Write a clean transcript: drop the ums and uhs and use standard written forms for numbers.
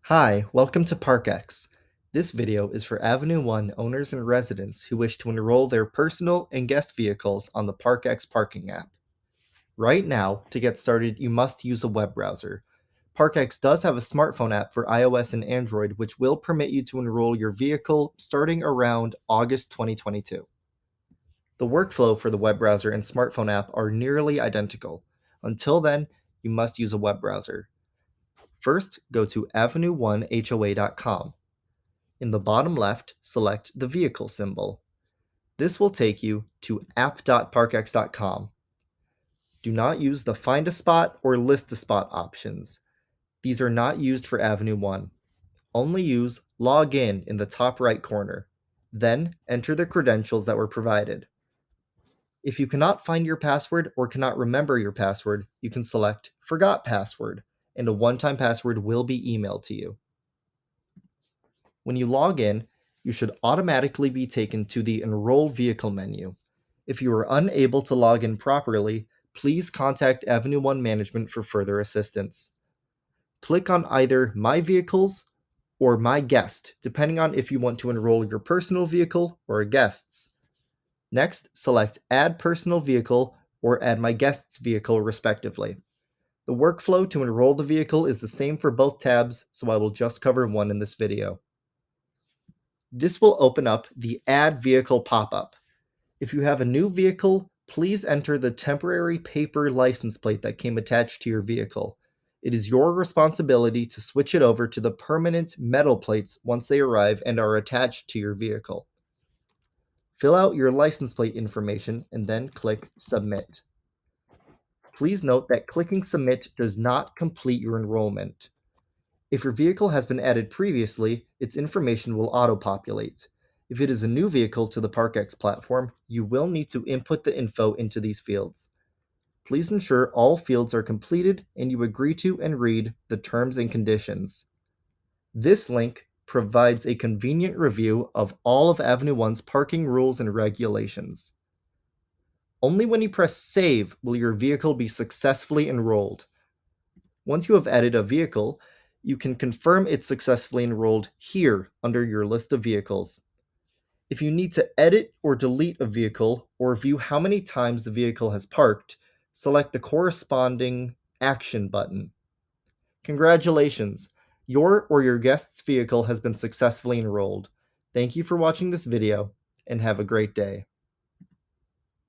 Hi, welcome to ParqEx. This video is for Avenue 1 owners and residents who wish to enroll their personal and guest vehicles on the ParqEx parking app. Right now, to get started, you must use a web browser. ParqEx does have a smartphone app for iOS and Android, which will permit you to enroll your vehicle starting around August 2022. The workflow for the web browser and smartphone app are nearly identical. Until then, you must use a web browser. First, go to avenue1hoa.com. In the bottom left, select the vehicle symbol. This will take you to app.parqex.com. Do not use the Find a Spot or List a Spot options. These are not used for Avenue 1. Only use Log in the top right corner. Then enter the credentials that were provided. If you cannot find your password or cannot remember your password, you can select Forgot Password, and a one-time password will be emailed to you. When you log in, you should automatically be taken to the Enroll Vehicle menu. If you are unable to log in properly, please contact Avenue 1 Management for further assistance. Click on either My Vehicles or My Guest, depending on if you want to enroll your personal vehicle or a guest's. Next, select Add Personal Vehicle or Add My Guest's Vehicle, respectively. The workflow to enroll the vehicle is the same for both tabs, so I will just cover one in this video. This will open up the Add Vehicle pop-up. If you have a new vehicle, please enter the temporary paper license plate that came attached to your vehicle. It is your responsibility to switch it over to the permanent metal plates once they arrive and are attached to your vehicle. Fill out your license plate information and then click Submit. Please note that clicking Submit does not complete your enrollment. If your vehicle has been added previously, its information will auto-populate. If it is a new vehicle to the ParqEx platform, you will need to input the info into these fields. Please ensure all fields are completed and you agree to and read the terms and conditions. This link provides a convenient review of all of Avenue 1's parking rules and regulations. Only when you press Save will your vehicle be successfully enrolled. Once you have added a vehicle, you can confirm it's successfully enrolled here under your list of vehicles. If you need to edit or delete a vehicle or view how many times the vehicle has parked, select the corresponding Action button. Congratulations! Your or your guest's vehicle has been successfully enrolled. Thank you for watching this video, and have a great day.